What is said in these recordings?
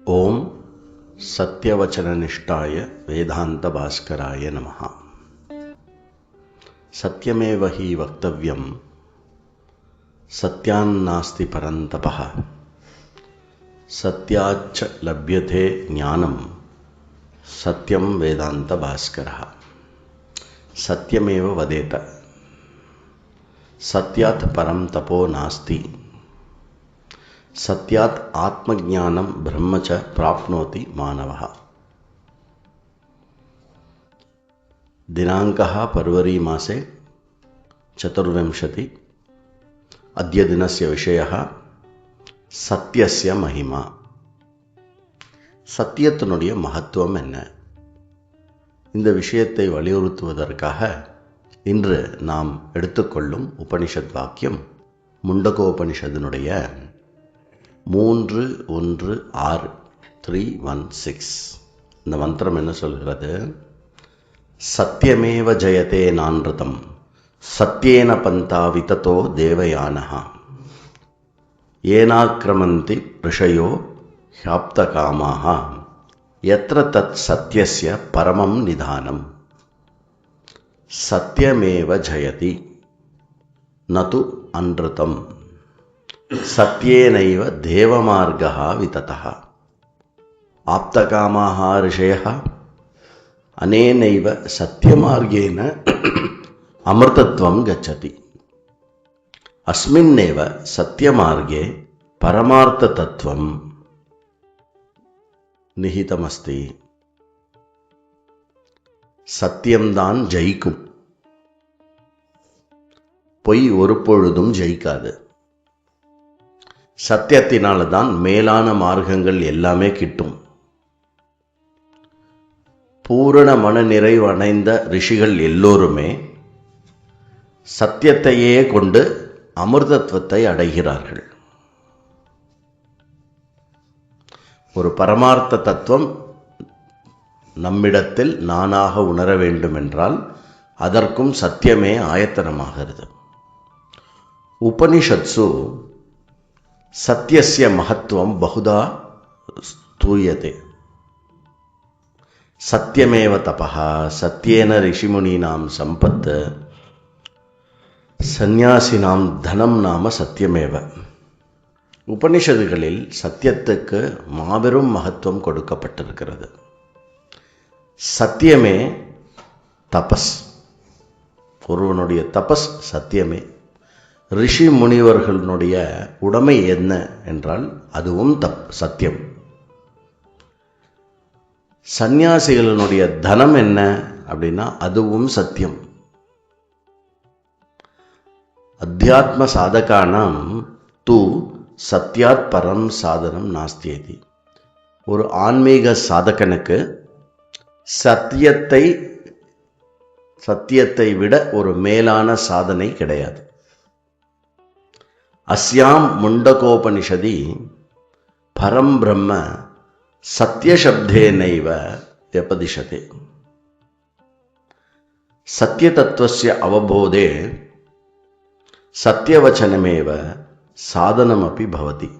ओम सत्यवचननिष्ठाय वेदांतभास्कराय नमः। सत्यमेव हि वक्तव्यं सत्यान्नास्ति परन्तपः। सत्याच्च लभ्यते ज्ञानं सत्यं वेदांतभास्करः। सत्यमेव वदेत, सत्यात् परं तपो नास्ति। सत्यात् आत्मज्ञानं ब्रह्म च प्राप्नोति मानवः। दिनाङ्कः फरवरी मासे 24। अद्य दिनस्य विषयः सत्यस्य महिमा। சத்தியத்தினுடைய மகத்துவம் என்ன? இந்த விஷயத்தை வலியுறுத்துவதற்காக இன்று நாம் எடுத்துக்கொள்ளும் உபனிஷத் வாக்கியம் முண்டகோபனிஷத்தினுடைய 3:1-6 3:1-6. இந்த மந்திரம் என்ன சொல்கிறது? சத்யமேவ ஜெயதே நான்ருதம் சத்யேன பந்தா விததோ தேவயானஹ ஏனாக்ரமந்தி ரிஷயோ ஹ்யாப்தகாமாஹ யத்ர தத் சத்யஸ்ய பரமம் நிதானம். சத்யமேவ ஜெயதி நது அன்ருதம் சத்யேனைவ தேவமார்கः விததः ஆப்தகாமாः ऋषयः அனேனைவ சத்யமார்கேன அமிர்தத்வம் கச்சதி. அஸ்மின்னேவ சத்யமார்கே பரமார்த்ததத்துவம் நிஹிதமஸ்தி. சத்தியம்தான் ஜெயிக்கும், பொய் ஒரு பொழுதும் ஜெயிக்காது. சத்தியத்தினால்தான் மேலான மார்க்கங்கள் எல்லாமே கிட்டும். பூரண மன நிறைவு அடைந்த ரிஷிகள் எல்லோருமே சத்தியத்தையே கொண்டு அமிர்தத்துவத்தை அடைகிறார்கள். ஒரு பரமார்த்த தத்துவம் நம்மிடத்தில் நானாக உணர வேண்டுமென்றால் அதற்கும் சத்தியமே ஆயத்தனமாகிறது. உபனிஷத்சு சத்யஸ்ய மகத்துவம் பகுதா ஸ்தூயதே. சத்யமேவ தபஹ சத்யேன ரிஷிமுனீனாம் சம்பத் சந்நியாசினாம் தனம் நாம சத்யமேவ. உபனிஷதுகளில் சத்தியத்துக்கு மாபெரும் மகத்துவம் கொடுக்கப்பட்டிருக்கிறது. சத்தியமே தபஸ். ஒருவனுடைய தபஸ் சத்தியமே. ரிஷி முனிவர்களுடைய உடைமை என்ன என்றால் அதுவும் சத்தியம். சந்நியாசிகளினுடைய தனம் என்ன அப்படின்னா அதுவும் சத்தியம். அத்தியாத்ம சாதகானாம் தூ சத்யாத் பரம் சாதனம் நாஸ்தியேதி. ஒரு ஆன்மீக சாதகனுக்கு சத்தியத்தை விட ஒரு மேலான சாதனை கிடையாது. அஸ்யாம் முண்டகோபனிஷதி பரம் பிரம்ம சத்யசப்தேனைவ வியபதிஷதே. சத்யதத்துவஸ்ய அவபோதே சத்யவச்சனமேவ சாதனமபி பவதி.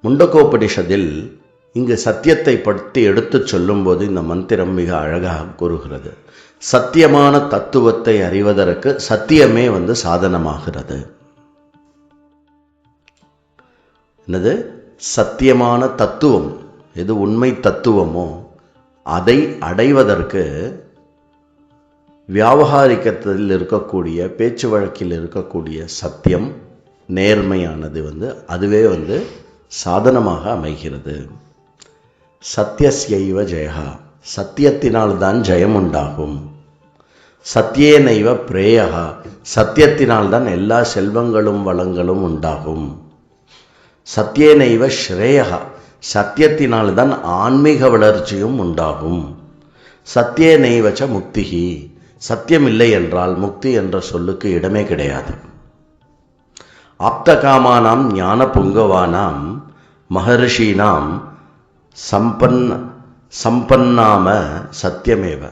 முண்டகோபனிஷத்தில் இங்கு சத்தியத்தை பற்றி எடுத்துச் சொல்லும்போது இந்த மந்திரம் மிக அழகாக கூறுகிறது. சத்தியமான தத்துவத்தை அறிவதற்கு சத்தியமே சாதனமாகிறது. என்னது? சத்தியமான தத்துவம், எது உண்மை தத்துவமோ அதை அடைவதற்கு வியாவகாரிக்கத்தில் இருக்கக்கூடிய பேச்சு வழக்கில் இருக்கக்கூடிய சத்தியம் நேர்மையானது அதுவே சாதனமாக அமைகிறது. சத்யஸ்யைவ ஜெயஹா. சத்தியத்தினால்தான் ஜெயம் உண்டாகும். சத்யேனைவ பிரேயஹா. சத்தியத்தினால்தான் எல்லா செல்வங்களும் வளங்களும் உண்டாகும். சத்யேனைவ ஸ்ரேயஹா. சத்தியத்தினால்தான் ஆன்மீக வளர்ச்சியும் உண்டாகும். சத்யேனைவச்ச முக்திஹி. சத்தியம் இல்லை என்றால் முக்தி என்ற சொல்லுக்கு இடமே கிடையாது. ஆப்தகாமானாம் ஞான புங்கவானாம் மகர்ஷீனாம் சம்பன்னாம சத்தியமேவ.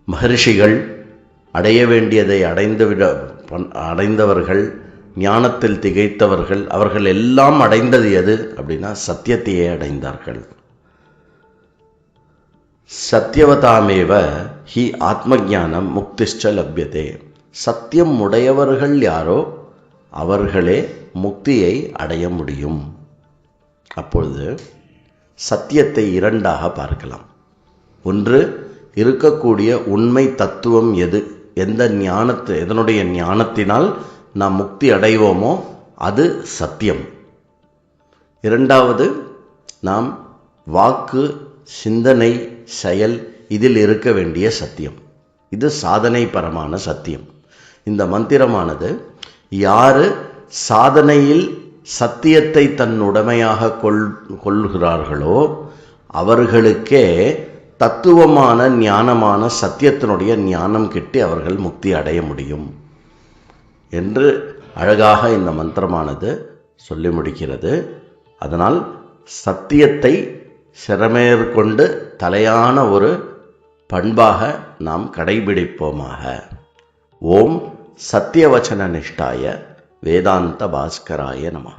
மகர்ஷிகள் அடைய வேண்டியதை அடைந்தவர்கள் ஞானத்தில் திகைத்தவர்கள், அவர்கள் எல்லாம் அடைந்தது எது அப்படின்னா சத்தியத்தையே அடைந்தார்கள். சத்தியவதாமேவ ஹி ஆத்மஞானம் முக்திஷ்ச லப்யதே. சத்தியம் உடையவர்கள் யாரோ அவர்களே முக்தியை அடைய முடியும். அப்பொழுது சத்தியத்தை இரண்டாக பார்க்கலாம். ஒன்று, இருக்கக்கூடிய உண்மை தத்துவம் எது, எதனுடைய ஞானத்தினால் நாம் முக்தி அடைவோமோ அது சத்தியம். இரண்டாவது, நாம் வாக்கு, சிந்தனை, செயல் இதில் இருக்க வேண்டிய சத்தியம். இது சாதனைபரமான சத்தியம். இந்த மந்திரமானது யாரு சாதனையில் சத்தியத்தை தன் உடைமையாக கொள்கிறார்களோ அவர்களுக்கே தத்துவமான ஞானமான சத்தியத்தினுடைய ஞானம் கிட்டி அவர்கள் முக்தி அடைய முடியும் என்று அழகாக இந்த மந்திரமானது சொல்லி முடிக்கிறது. அதனால் சத்தியத்தை சிரமேற்கொண்டு தலையான ஒரு பண்பாக நாம் கடைபிடிப்போமாக. ஓம் சத்தியவச்சன நிஷ்டாய வேதாந்த பாஸ்கராய நமஹ.